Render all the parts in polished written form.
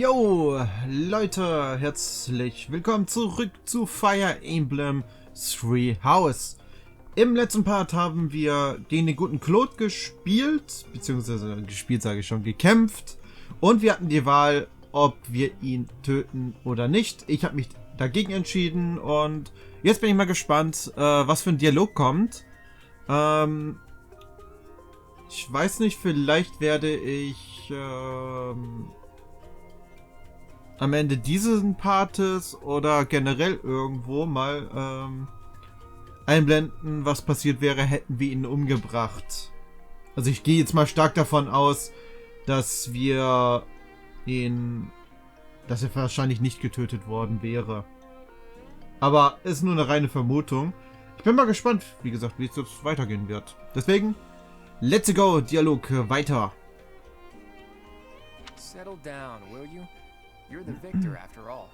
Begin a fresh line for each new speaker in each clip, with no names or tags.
Yo, Leute, herzlich willkommen zurück zu Fire Emblem Three House. Im letzten Part haben wir gegen den guten Claude gespielt, beziehungsweise gespielt sage ich schon, gekämpft. Und wir hatten die Wahl, ob wir ihn töten oder nicht. Ich habe mich dagegen entschieden und jetzt bin ich mal gespannt, was für ein Dialog kommt. Ich weiß nicht, vielleicht werde ich am Ende dieses Partes oder generell irgendwo mal einblenden, was passiert wäre, hätten wir ihn umgebracht. Also ich gehe jetzt mal stark davon aus, dass er wahrscheinlich nicht getötet worden wäre. Aber ist nur eine reine Vermutung. Ich bin mal gespannt, wie gesagt, wie es jetzt weitergehen wird. Deswegen, let's go, Dialog weiter.
Settle down, will you? You're the victor after all.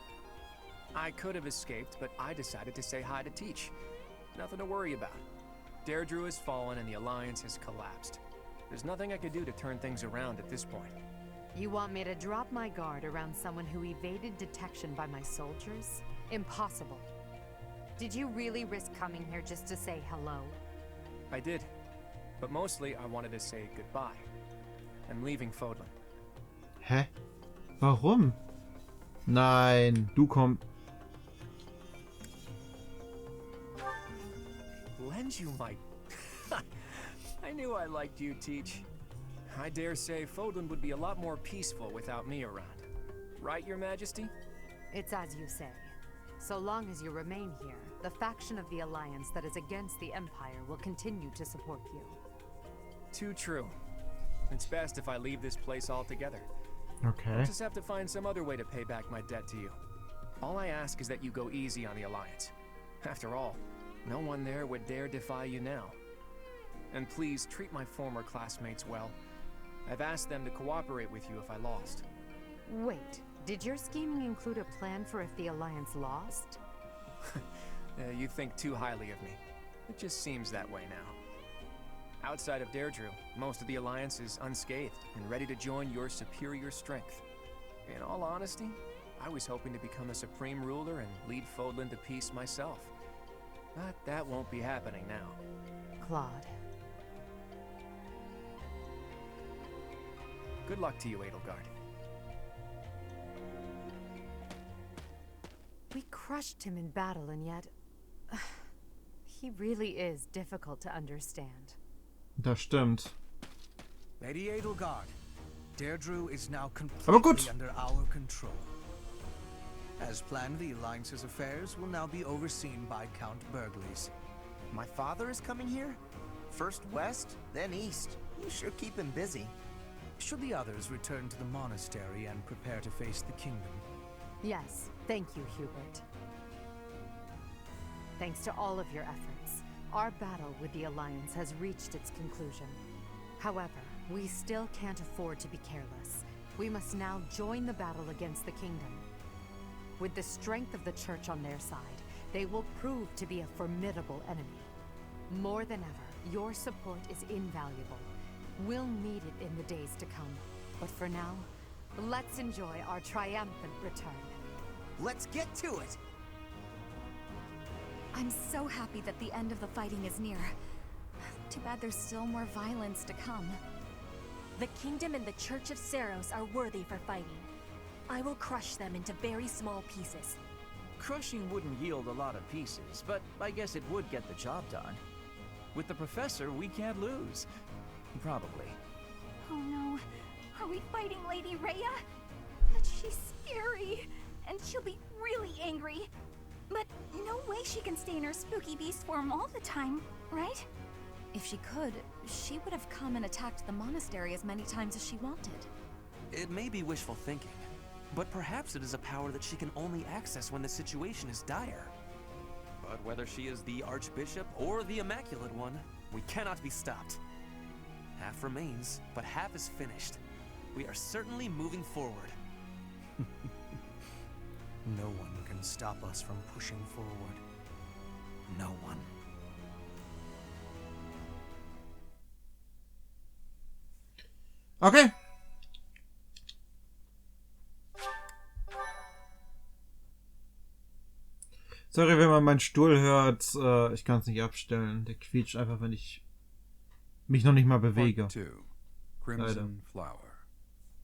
I could have escaped, but I decided to say hi to Teach. Nothing to worry about. Deirdre has fallen and the Alliance has collapsed. There's nothing I could do to turn things around at this point.
You want me to drop my guard around someone who evaded detection by my soldiers? Impossible. Did you really risk coming here just to say hello?
I did. But mostly I wanted to say goodbye. I'm leaving Fodlan.
Hä? Warum? Nein, du kommst.
Lend you my... I knew I liked you, Teach. I dare say Fodlan would be a lot more peaceful without me around. Right, Your Majesty?
It's as you say. So long as you remain here, the faction of the Alliance that is against the Empire will continue to support you.
Too true. It's best if I leave this place altogether.
Okay.
I'll just have to find some other way to pay back my debt to you. All I ask is that you go easy on the Alliance. After all, no one there would dare defy you now. And please treat my former classmates well. I've asked them to cooperate with you if I lost.
Wait, did your scheming include a plan for if the Alliance lost?
You think too highly of me. It just seems that way now. Outside of Deirdre, most of the Alliance is unscathed and ready to join your superior strength. In all honesty, I was hoping to become a supreme ruler and lead Fodlan to peace myself. But that won't be happening now.
Claude.
Good luck to you, Edelgard.
We crushed him in battle and yet... he really is difficult to understand.
Das stimmt.
Lady Edelgard, Deirdre is now
Aber
completely
gut.
under our control. As planned, the Alliance's affairs will now be overseen by Count Burgley's.
My father is coming here? First west, then east. You sure keep him busy.
Should the others return to the monastery and prepare to face the kingdom?
Yes, thank you, Hubert. Thanks to all of your efforts, our battle with the Alliance has reached its conclusion. However, we still can't afford to be careless. We must now join the battle against the kingdom. With the strength of the Church on their side, they will prove to be a formidable enemy. More than ever, your support is invaluable. We'll need it in the days to come. But for now, let's enjoy our triumphant return.
Let's get to it!
I'm so happy that the end of the fighting is near. Too bad there's still more violence to come. The Kingdom and the Church of Seros are worthy for fighting. I will crush them into very small pieces.
Crushing wouldn't yield a lot of pieces, but I guess it would get the job done. With the Professor, we can't lose. Probably.
Oh no, are we fighting Lady Rhea? But she's scary, and she'll be really angry. But no way she can stay in her spooky beast form all the time, right? If she could, she would have come and attacked the monastery as many times as she wanted.
It may be wishful thinking, but perhaps it is a power that she can only access when the situation is dire. But whether she is the Archbishop or the Immaculate One, we cannot be stopped. Half remains, but half is finished. We are certainly moving forward.
No one can stop us from pushing forward. No one.
Okay. Sorry, wenn man meinen Stuhl hört. Ich kann es nicht abstellen. Der quietscht einfach, wenn ich mich noch nicht mal bewege.
Part 2. Crimson Flower.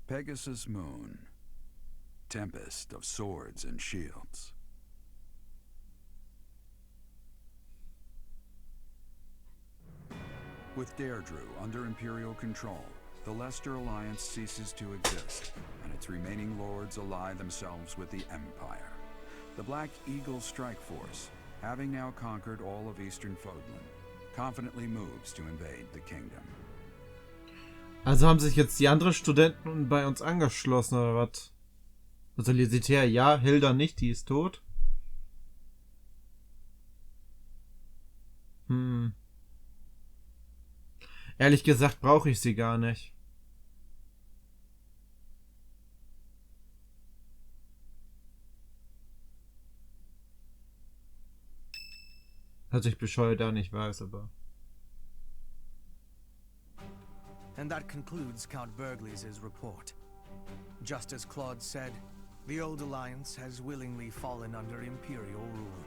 Pegasus Moon. Tempest of Swords and Shields. With Deirdre under Imperial control, the Leicester Alliance ceases to exist, and its remaining lords ally themselves with the Empire. The Black Eagle Strike Force, having now conquered all of Eastern Fodlan, confidently moves to invade the kingdom.
Also haben sich jetzt die anderen Studenten bei uns angeschlossen, oder was? Also Lisitär, ja, Hilda nicht, die ist tot. Ehrlich gesagt brauche ich sie gar nicht. Also ich bescheue da nicht weiß, aber...
And that concludes Count Burgley's report. Just as Claude said, the old alliance has willingly fallen under Imperial rule.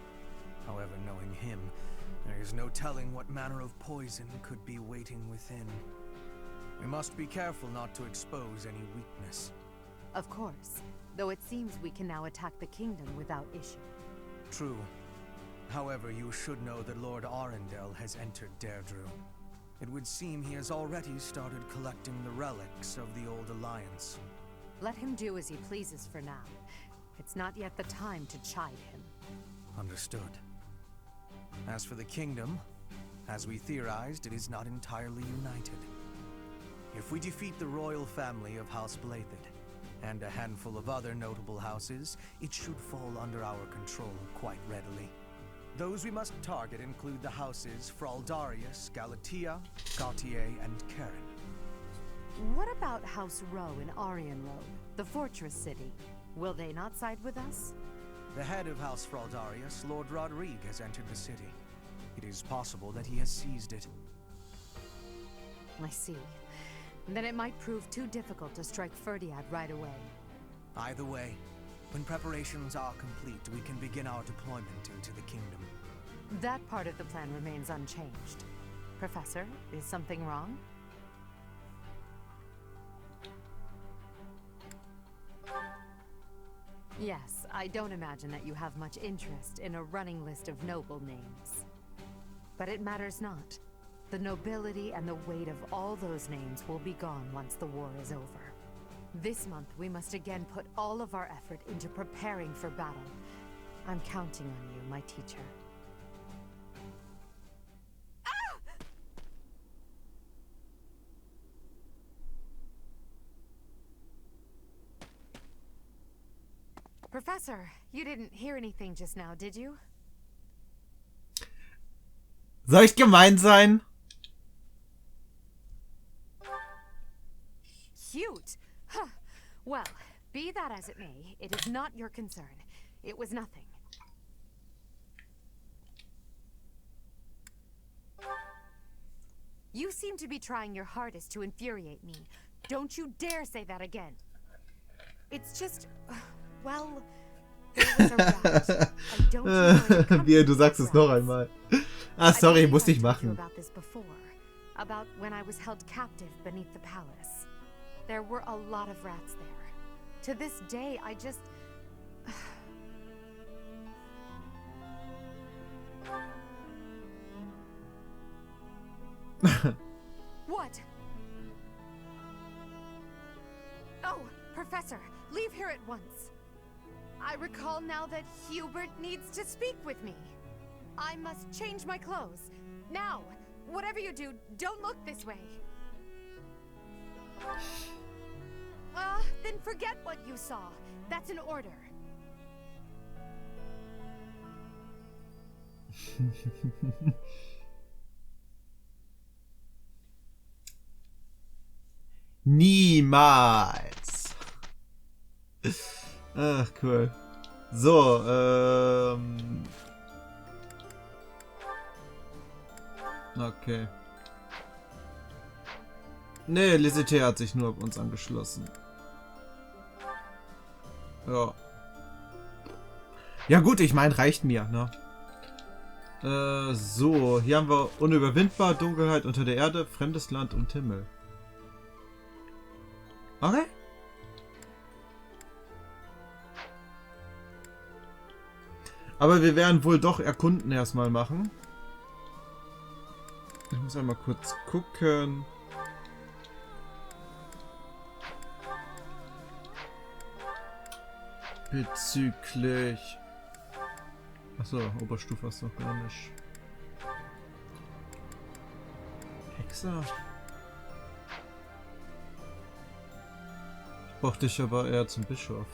However, knowing him, there is no telling what manner of poison could be waiting within. We must be careful not to expose any weakness.
Of course, though it seems we can now attack the kingdom without issue.
True. However, you should know that Lord Arundel has entered Deirdre. It would seem he has already started collecting the relics of the old alliance.
Let him do as he pleases for now. It's not yet the time to chide him.
Understood. As for the kingdom, as we theorized, it is not entirely united. If we defeat the royal family of House Blathid, and a handful of other notable houses, it should fall under our control quite readily. Those we must target include the houses Fraldarius, Galatea, Gautier, and Karen.
What about House Row in Aryan Road, the fortress city? Will they not side with us?
The head of House Fraldarius, Lord Rodrigue, has entered the city. It is possible that he has seized it.
I see. Then it might prove too difficult to strike Ferdiad right away.
Either way, when preparations are complete, we can begin our deployment into the kingdom.
That part of the plan remains unchanged. Professor, is something wrong? Yes, I don't imagine that you have much interest in a running list of noble names. But it matters not. The nobility and the weight of all those names will be gone once the war is over. This month, we must again put all of our effort into preparing for battle. I'm counting on you, my teacher. Professor, you didn't hear anything just now, did you?
Soll ich gemein sein?
Cute! Huh. Well, be that as it may, it is not your concern. It was nothing. You seem to be trying your hardest to infuriate me. Don't you dare say that again. It's just... well... there was a rat. I don't know where it comes
Wie, du
from,
sagst es noch
rats.
einmal. Ah, sorry,
I believe
musste ich
I told you
machen.
about this before. About when I was held captive beneath the palace. There were a lot of rats there. To this day, I just... What? Oh, Professor, leave here at once. I recall now that Hubert needs to speak with me. I must change my clothes. Now, whatever you do, don't look this way. Then forget what you saw. That's an order.
Niemals. Ach, cool. So, okay. Nee, Lisette hat sich nur auf uns angeschlossen. Ja. Ja gut, ich meine, reicht mir, ne? So, hier haben wir unüberwindbar, Dunkelheit unter der Erde, fremdes Land und Himmel. Okay. Aber wir werden wohl doch Erkunden erstmal machen. Ich muss einmal kurz gucken. Bezüglich... Achso, Oberstufe hast du noch gar nicht. Hexer? Ich brauch dich aber eher zum Bischof.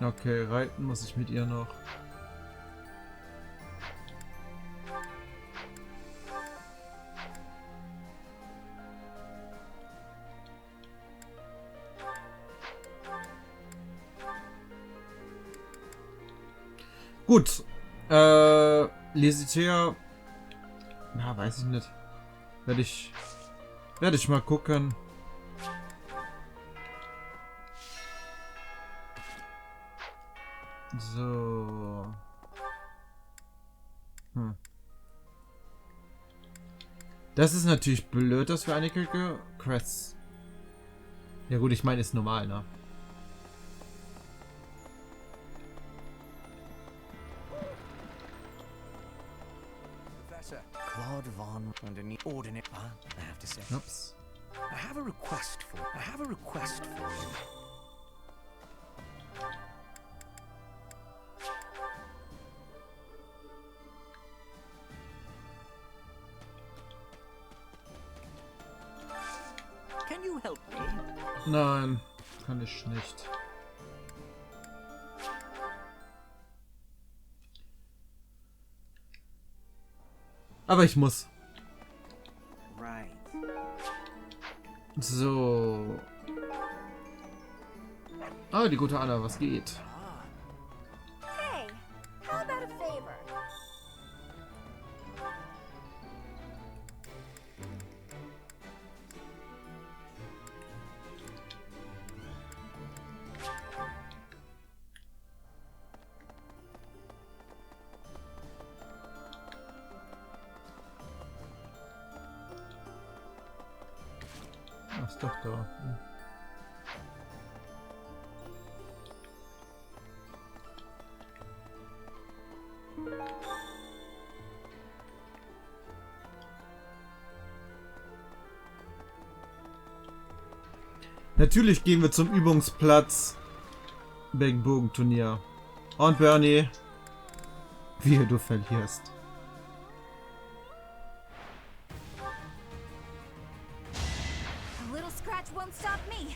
Okay, reiten muss ich mit ihr noch. Gut. Lesitär. Na, weiß ich nicht. Werde ich mal gucken. So. Das ist natürlich blöd, dass wir einige Quests. Ja gut, ich meine, ist normal, ne?
Claude Von underneath ordinate. I have to say.
Ups.
I have a request for you. Can you help me?
Nein, kann ich nicht. Aber ich muss.
Right.
So. Ah, die gute Anna, was geht?
Hey, how about a favor?
Ach, ist doch da. Natürlich gehen wir zum Übungsplatz wegen Bogenturnier. Und Bernie, wehe, du verlierst.
A little scratch won't stop me.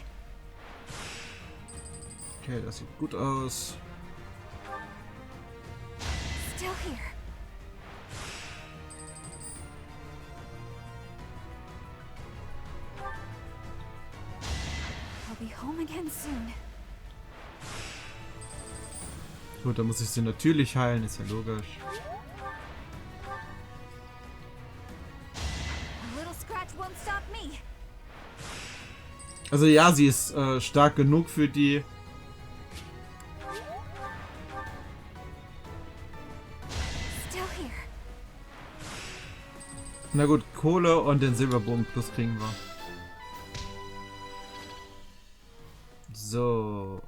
Okay, das sieht gut aus.
Still here. I'll be home again soon.
Gut, dann muss ich sie natürlich heilen, ist ja logisch.
A little scratch won't stop me.
Also ja, sie ist stark genug für die...
Still here.
Na gut, Kohle und den Silberbogen plus kriegen wir. So.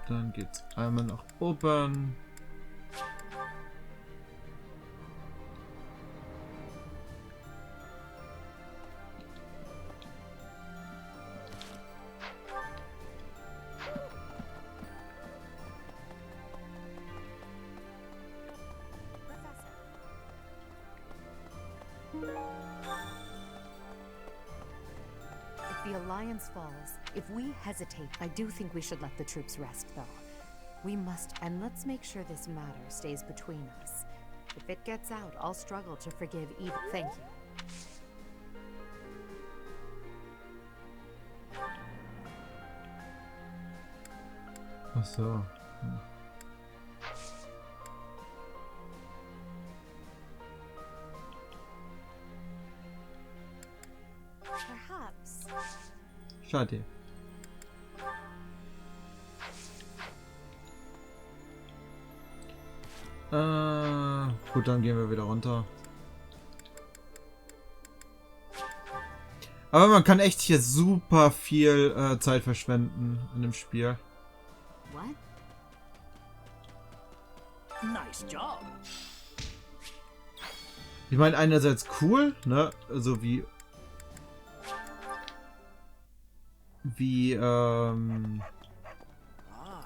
Dann geht's einmal nach oben.
If the Alliance falls, if we hesitate, I do think we should let the troops rest, though. We must, and let's make sure this matter stays between us. If it gets out, I'll struggle to forgive even. Thank you.
Ach so. Schade. Gut, dann gehen wir wieder runter. Aber man kann echt hier super viel Zeit verschwenden in dem Spiel.
What?
Nice job.
Ich meine, einerseits cool, ne? Also wie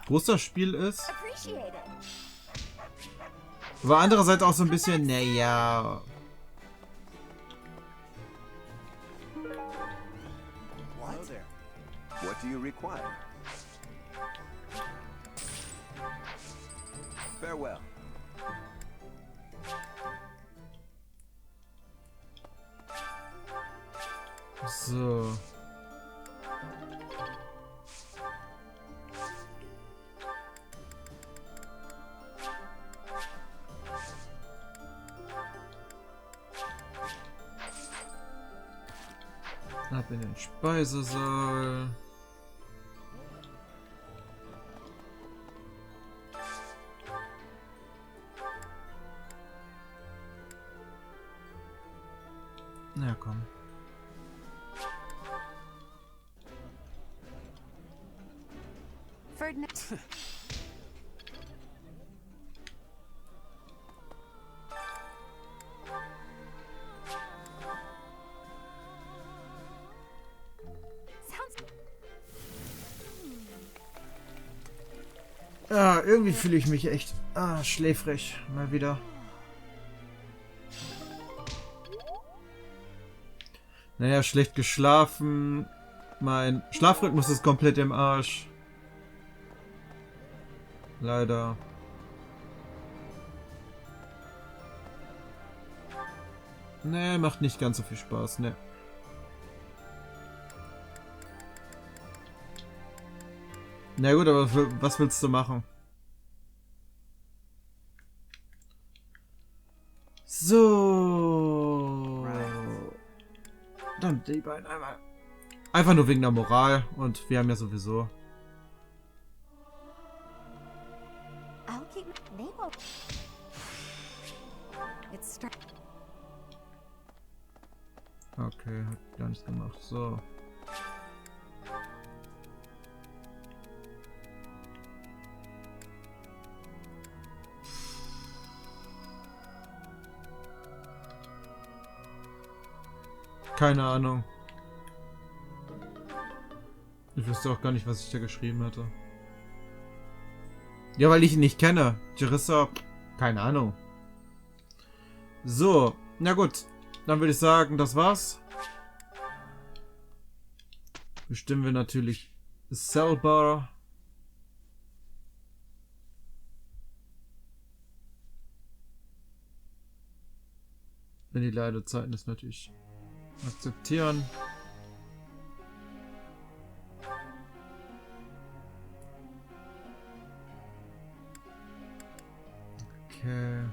groß das Spiel ist.
Appreciate it.
Aber andererseits auch so ein bisschen, naja.
What? What do you require? Farewell.
So. Ab in den Speisesaal. Na komm.
Ferdinand.
Ja, irgendwie fühle ich mich echt schläfrig. Mal wieder. Naja, schlecht geschlafen. Mein Schlafrhythmus ist komplett im Arsch. Leider. Nee, macht nicht ganz so viel Spaß, ne. Na gut, aber was willst du machen? So. Dann die beiden einmal. Einfach nur wegen der Moral und wir haben ja sowieso.
I'll keep my name open. It's
Okay, hat gar nichts gemacht. So. Keine Ahnung. Ich wüsste auch gar nicht, was ich da geschrieben hatte. Ja, weil ich ihn nicht kenne. Jerissa, keine Ahnung. So, na gut. Dann würde ich sagen, das war's. Bestimmen wir natürlich selber. Wenn die Ladezeiten ist natürlich akzeptieren. Okay.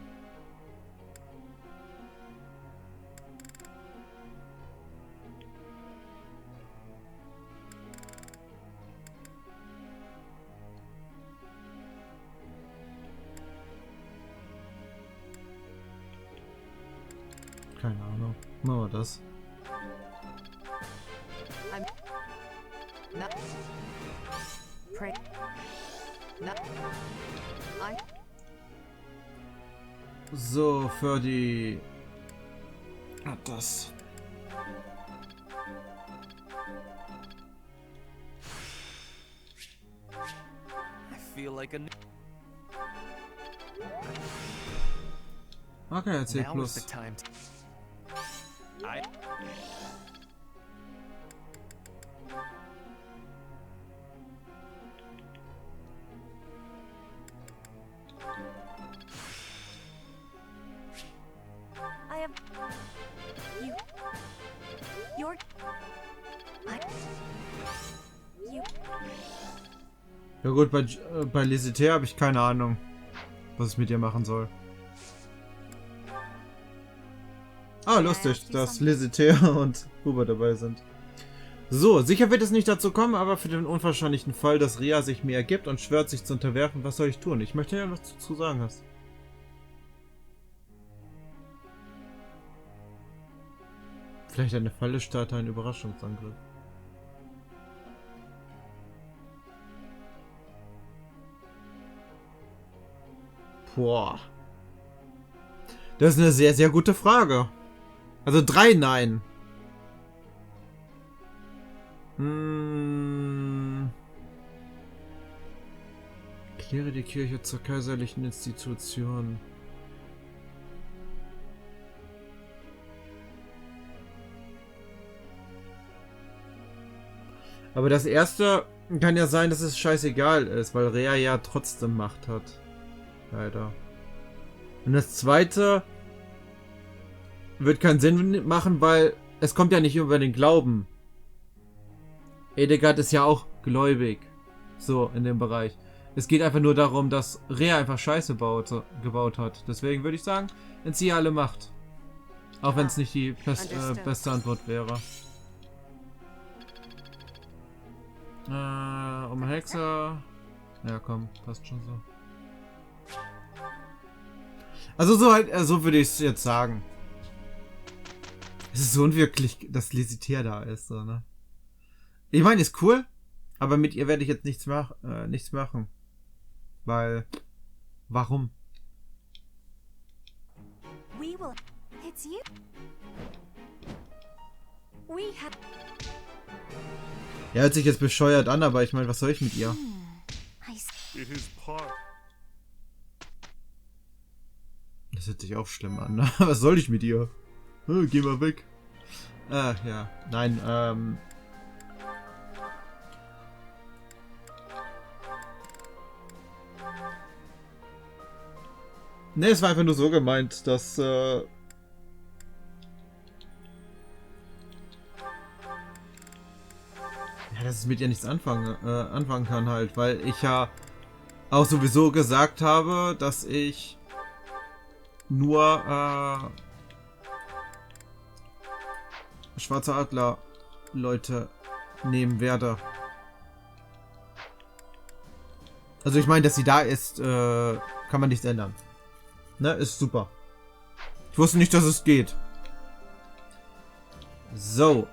Keine Ahnung. Machen wir das. So, für die... das.
I feel like a
Okay, C+.
Now is the time to...
I have you. Your. You.
Ja gut, bei Lisité habe ich keine Ahnung, was ich mit ihr machen soll. Ah, lustig, dass Lisité und Huber dabei sind. So, sicher wird es nicht dazu kommen, aber für den unwahrscheinlichen Fall, dass Rhea sich mir ergibt und schwört, sich zu unterwerfen, was soll ich tun? Ich möchte ja noch zu sagen hast. Vielleicht eine Falle startet ein Überraschungsangriff. Boah. Das ist eine sehr, sehr gute Frage. Also 3 Nein. Kläre die Kirche zur kaiserlichen Institution. Aber das erste kann ja sein, dass es scheißegal ist, weil Rhea ja trotzdem Macht hat. Leider. Und das zweite wird keinen Sinn machen, weil es kommt ja nicht über den Glauben. Edegard ist ja auch gläubig. So, in dem Bereich. Es geht einfach nur darum, dass Rhea einfach Scheiße gebaut hat. Deswegen würde ich sagen, entziehe alle Macht. Auch wenn es nicht die beste Antwort wäre. Um Hexer. Ja, komm, passt schon so. Also so würde ich es jetzt sagen. Es ist so unwirklich, dass Lisitier da ist, so, ne? Ich meine, ist cool, aber mit ihr werde ich jetzt nichts machen. Weil, warum? Ja, hört sich jetzt bescheuert an, aber ich meine, was soll ich mit ihr? Das hört sich auch schlimm an, ne? Was soll ich mit ihr? Geh mal weg. Ja. Nein, Ne, es war einfach nur so gemeint, dass, ja, dass es mit ihr nichts anfangen kann halt, weil ich ja auch sowieso gesagt habe, dass ich nur, schwarze Adler Leute nehmen werde. Also ich meine, dass sie da ist, kann man nichts ändern. Ne, ist super. Ich wusste nicht, dass es geht. So,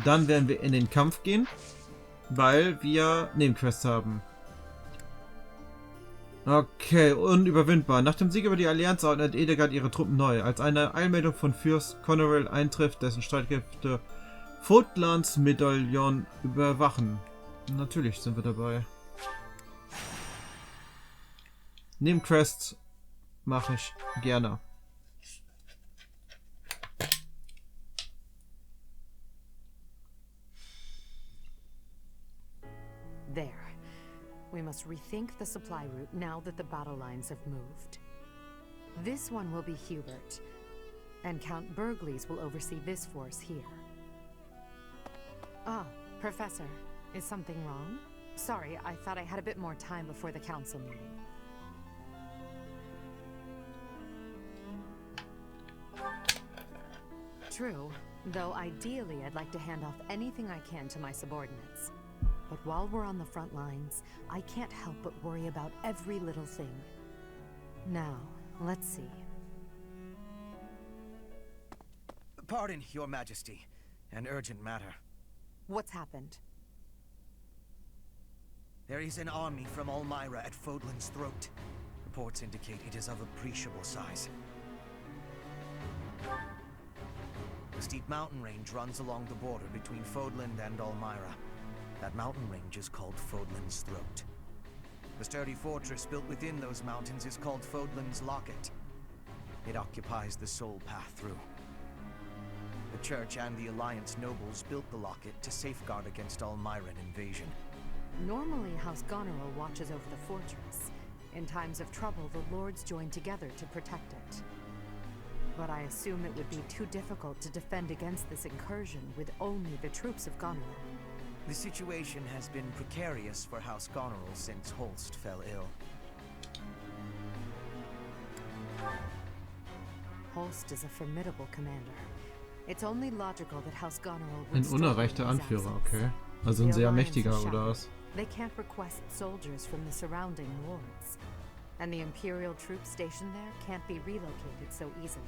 dann werden wir in den Kampf gehen, weil wir Nebenquests haben. Okay, unüberwindbar. Nach dem Sieg über die Allianz ordnet Edegard ihre Truppen neu. Als eine Eilmeldung von Fürst Connorell eintrifft, dessen Streitkräfte Fotlands Medaillon überwachen. Natürlich sind wir dabei. Nebenquests mache ich gerne.
There. We must rethink the supply route now that the battle lines have moved. This one will be Hubert, and Count Bergles will oversee this force here. Ah, Professor, is something wrong? Sorry, I thought I had a bit more time before the council meeting. True, though ideally I'd like to hand off anything I can to my subordinates. But while we're on the front lines, I can't help but worry about every little thing. Now, let's see.
Pardon, Your Majesty. An urgent matter.
What's happened?
There is an army from Elmira at Fodlan's throat. Reports indicate it is of appreciable size. A steep mountain range runs along the border between Fodland and Elmira. That mountain range is called Fodlan's Throat. The sturdy fortress built within those mountains is called Fodlan's Locket. It occupies the sole path through. The Church and the Alliance nobles built the locket to safeguard against Elmiran invasion.
Normally, House Goneril watches over the fortress. In times of trouble, the lords join together to protect it. But I assume it would be too difficult to defend against this incursion with only the troops of Goneril.
The situation has been precarious for House Goneril since Holst fell ill.
Holst is a formidable commander. It's only logical that House Goneril
Ein
would store
unerreichter
his
Anführer,
assets.
okay. Also ein
The
sehr
Alliance
mächtiger,
is
oder
shattered.
was?
They can't request soldiers from the surrounding wards. And the Imperial troops stationed there can't be relocated so easily.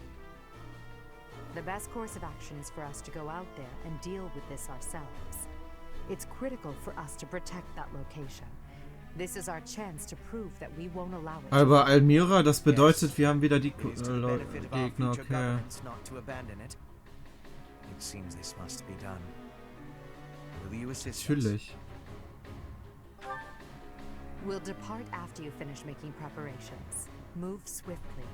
The best course of action is for us to go out there and deal with this ourselves. It's critical for us to protect that location. This is our chance to prove that we won't allow it.
Aber Almira, das bedeutet, wir haben wieder die
It is to the benefit of our
Gegner,
future
okay.
governments not to abandon it. It seems this must be done. Will you assist us?
Natürlich.
We'll depart after you finish making preparations. Move swiftly.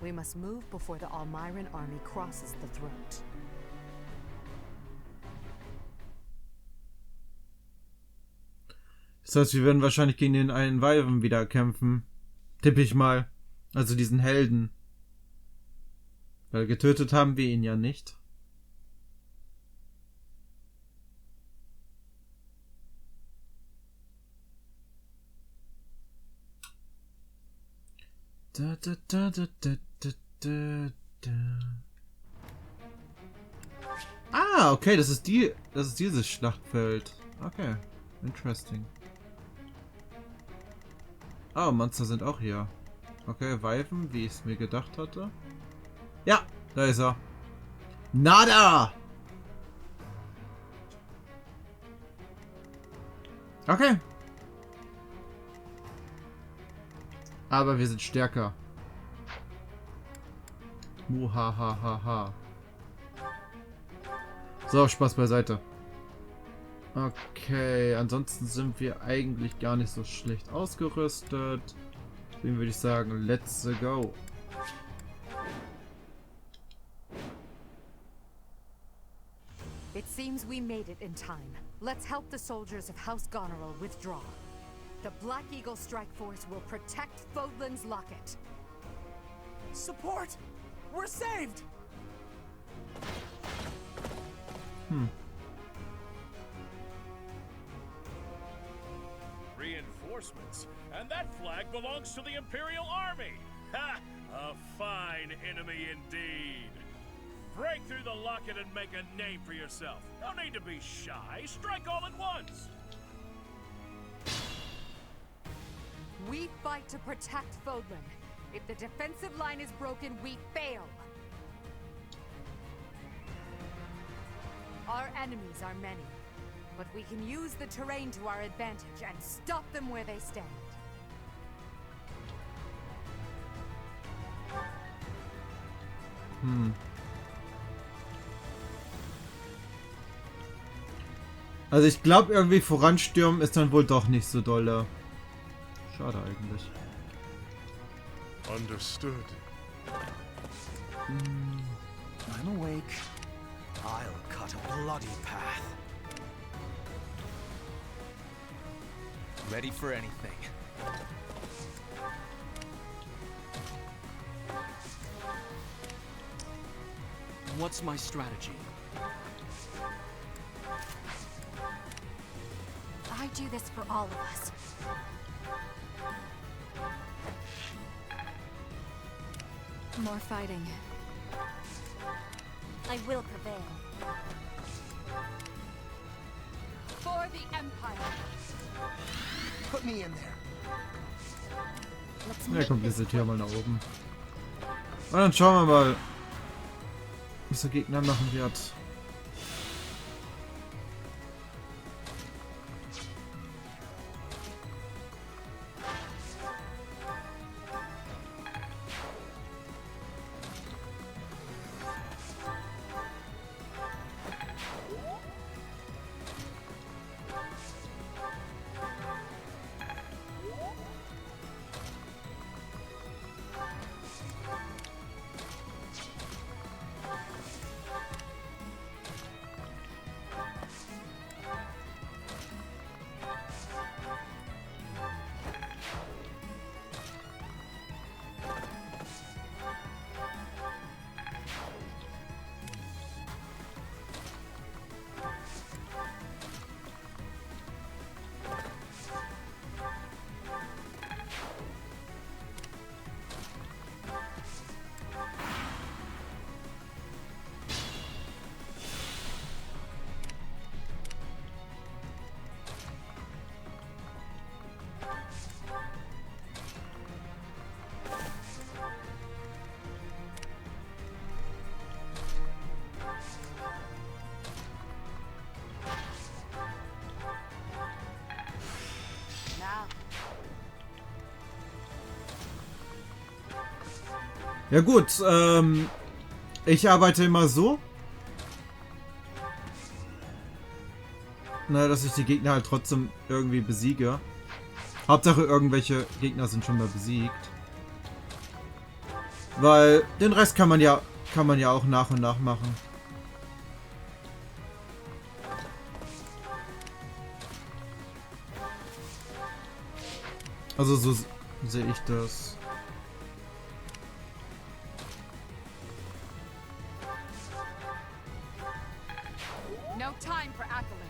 We must move before the Almiran army crosses the throat.
Das heißt, wir werden wahrscheinlich gegen den einen Wyvern wieder kämpfen. Tippe ich mal. Also diesen Helden. Weil getötet haben wir ihn ja nicht. Da, da, da, da, da, da, da, da. Ah, okay, das ist dieses Schlachtfeld. Okay, interesting. Ah, Monster sind auch hier. Okay, Wyvern, wie ich es mir gedacht hatte. Ja, da ist er. Nada! Okay. Aber wir sind stärker. Muhahaha. So, Spaß beiseite. Okay, ansonsten sind wir eigentlich gar nicht so schlecht ausgerüstet. Deswegen würde ich sagen, let's go.
It seems we made it in time. Let's help the soldiers of House Goneril withdraw. The Black Eagle Strike Force will protect Fodlan's Locket.
Support! We're saved!
Reinforcements? And that flag belongs to the Imperial Army! Ha! A fine enemy indeed! Break through the locket and make a name for yourself. No need to be shy. Strike all at once!
We fight to protect Fodlan. If the defensive line is broken, we fail. Our enemies are many, but we can use the terrain to our advantage and stop them where they stand.
Also ich glaube irgendwie voranstürmen ist dann wohl doch nicht so dolle. Schade eigentlich.
Understood.
I'm awake. I'll cut a bloody path.
Ready for anything. What's my strategy?
I do this for all of us. More fighting. I will prevail.
For the Empire!
Put me in there.
Let's
Ja,
make
kommt
this
diese Tür mal nach oben. Und dann schauen wir mal, was der Gegner machen wird. Ja gut, ich arbeite immer so. Na, dass ich die Gegner halt trotzdem irgendwie besiege. Hauptsache irgendwelche Gegner sind schon mal besiegt. Weil den Rest kann man ja auch nach und nach machen. Also so sehe ich das.
No time for accolades.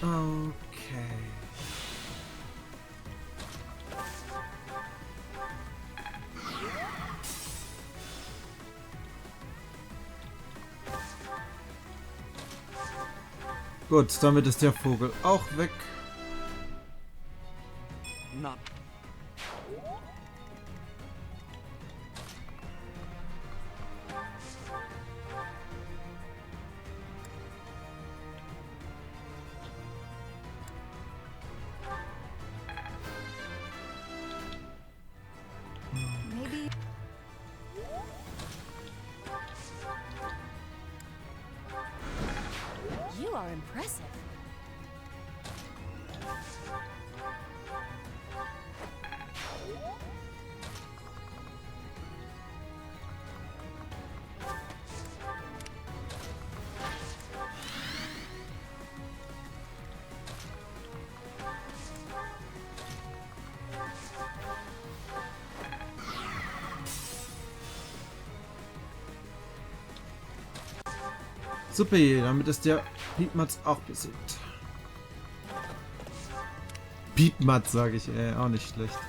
Okay. Gut, damit ist der Vogel auch weg.
Not.
Maybe. You are impressive.
Super, damit ist der Piepmatz auch besiegt. Piepmatz sage ich, auch nicht schlecht.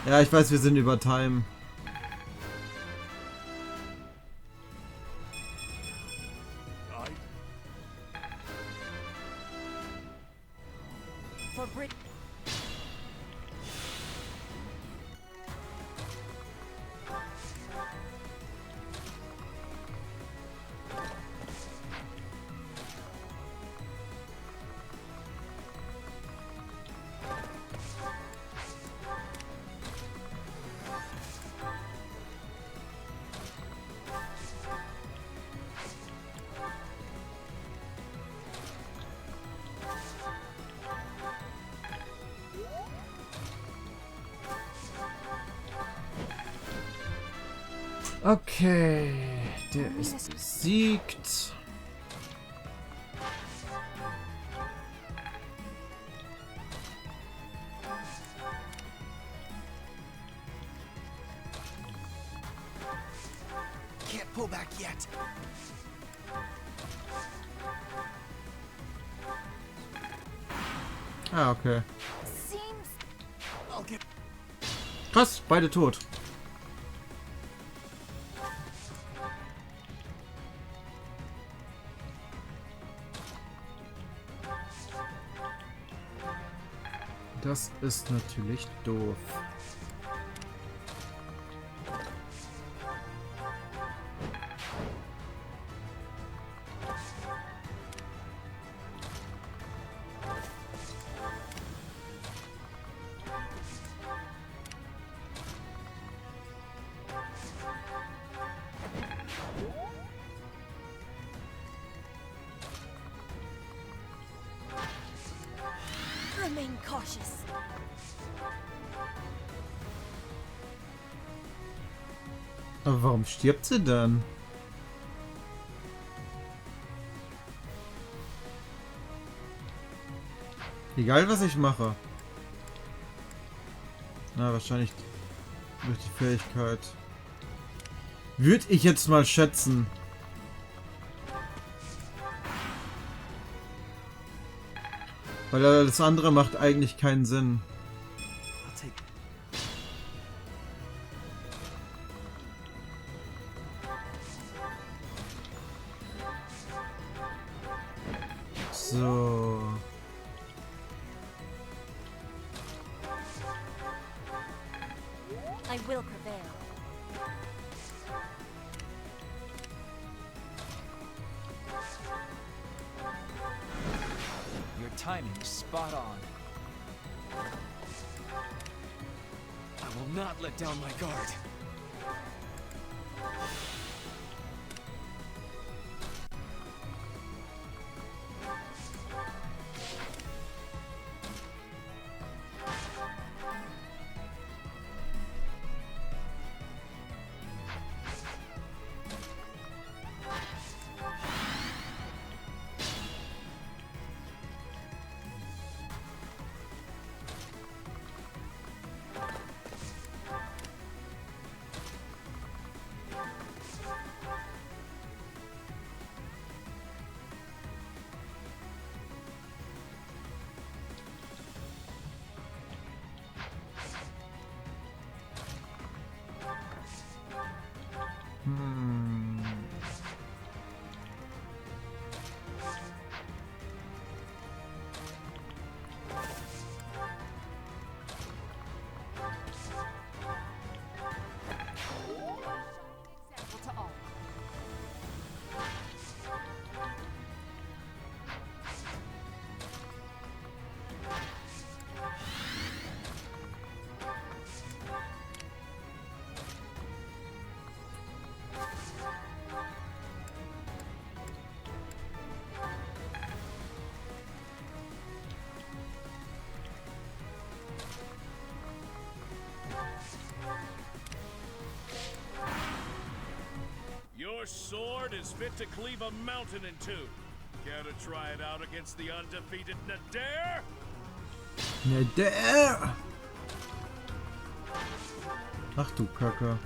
Ja, ich weiß, wir sind über Time.
For Brit.
Okay, der ist besiegt.
Can't pull back yet.
Ah, okay.
Seems
I'll get.
Krass, beide tot. Das ist natürlich doof.
remain cautious.
Aber warum stirbt sie dann? Egal was ich mache. Na, wahrscheinlich durch die Fähigkeit. Würde ich jetzt mal schätzen. Weil das andere macht eigentlich keinen Sinn. So.
I will prevail.
Your timing is spot on.
I will not let down my guard.
Your sword is fit to cleave a mountain in two. Care to try it out against the undefeated Nadir?
Nadir! Ach du Kacke.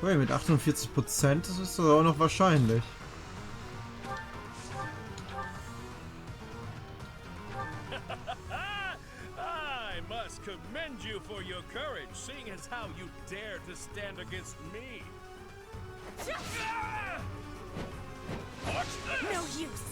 Wait, mit 48%, das ist doch auch noch wahrscheinlich.
I must commend you for your courage, seeing as how you dare to stand against me. Watch this!
No use.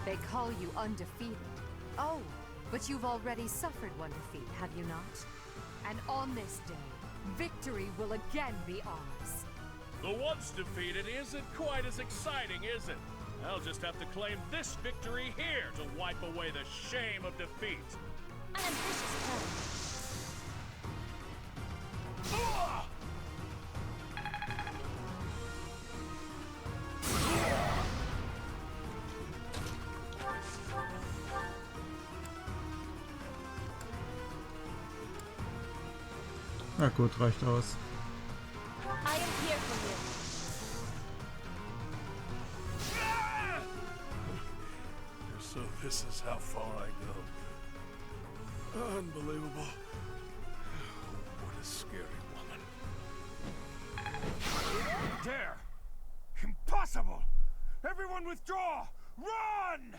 They call you undefeated. Oh, but you've already suffered one defeat, have you not? And on this day, victory will again be ours.
The once defeated isn't quite as exciting, is it? I'll just have to claim this victory here to wipe away the shame of defeat.
An ambitious plan.
Na gut, reicht aus.
I am here for you.
So this is how far I go. Unbelievable. What a scary woman.
Dare! Impossible! Everyone withdraw! Run!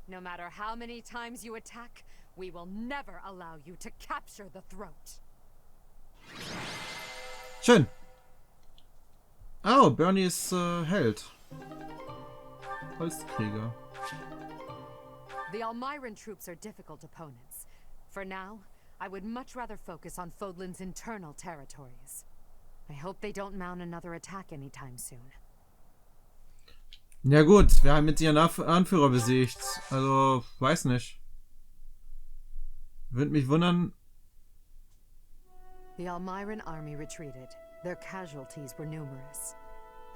No matter how many times you attack, we will never allow you to capture the throat.
Schön. Oh, Bernie ist Held. Holzkrieger.
The Almiran troops are difficult opponents. For now, I would much rather focus on Fodlan's internal territories. I hope they don't mount another attack anytime soon.
Ja gut, wir haben jetzt ihren Anführer besiegt. Also, weiß nicht. Würde mich wundern.
The Almiran army retreated. Their casualties were numerous.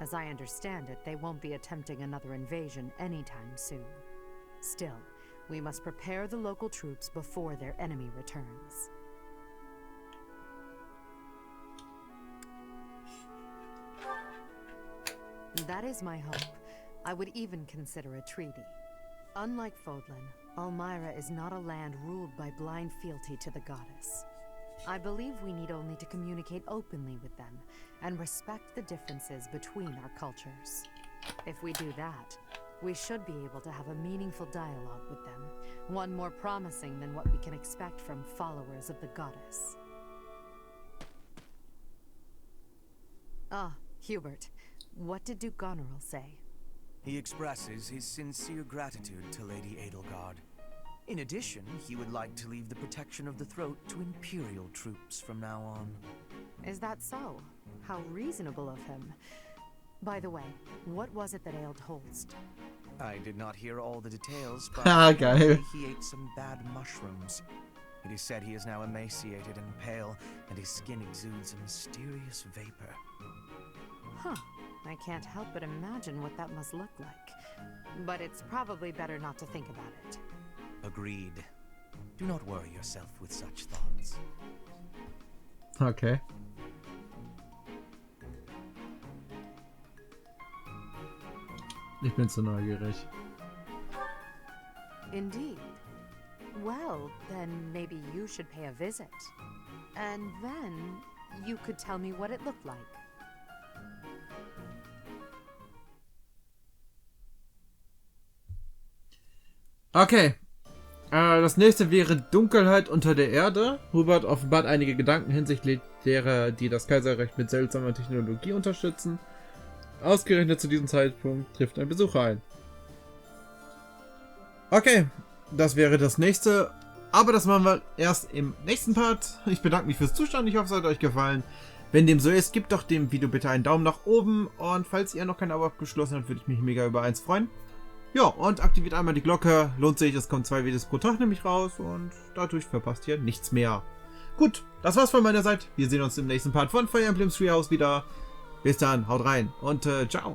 As I understand it, they won't be attempting another invasion anytime soon. Still, we must prepare the local troops before their enemy returns. That is my hope. I would even consider a treaty. Unlike Fodlan, Almira is not a land ruled by blind fealty to the goddess. I believe we need only to communicate openly with them and respect the differences between our cultures. If we do that, we should be able to have a meaningful dialogue with them, one more promising than what we can expect from followers of the goddess. Ah, Hubert. What did Duke Goneril say?
He expresses his sincere gratitude to Lady Edelgard. In addition, he would like to leave the protection of the throat to Imperial troops from now on.
Is that so? How reasonable of him. By the way, what was it that ailed Holst?
I did not hear all the details, but
geil.
he ate some bad mushrooms. It is said he is now emaciated and pale, and his skin exudes a mysterious vapor.
Huh. I can't help but imagine what that must look like. But it's probably better not to think about it.
Agreed. Do not worry yourself with such thoughts.
Okay. Ich bin zu neugierig.
Indeed. Well, then maybe you should pay a visit. And then you could tell me what it looked like.
Okay. Das nächste wäre Dunkelheit unter der Erde. Hubert offenbart einige Gedanken hinsichtlich derer, die das Kaiserreich mit seltsamer Technologie unterstützen. Ausgerechnet zu diesem Zeitpunkt trifft ein Besucher ein. Okay, das wäre das nächste. Aber das machen wir erst im nächsten Part. Ich bedanke mich fürs Zuschauen. Ich hoffe, es hat euch gefallen. Wenn dem so ist, gebt doch dem Video bitte einen Daumen nach oben. Und falls ihr noch kein Abo abgeschlossen habt, würde ich mich mega über eins freuen. Ja, und aktiviert einmal die Glocke. Lohnt sich, es kommen 2 Videos pro Tag nämlich raus. Und dadurch verpasst ihr nichts mehr. Gut, das war's von meiner Seite. Wir sehen uns im nächsten Part von Fire Emblem Three House wieder. Bis dann, haut rein und ciao.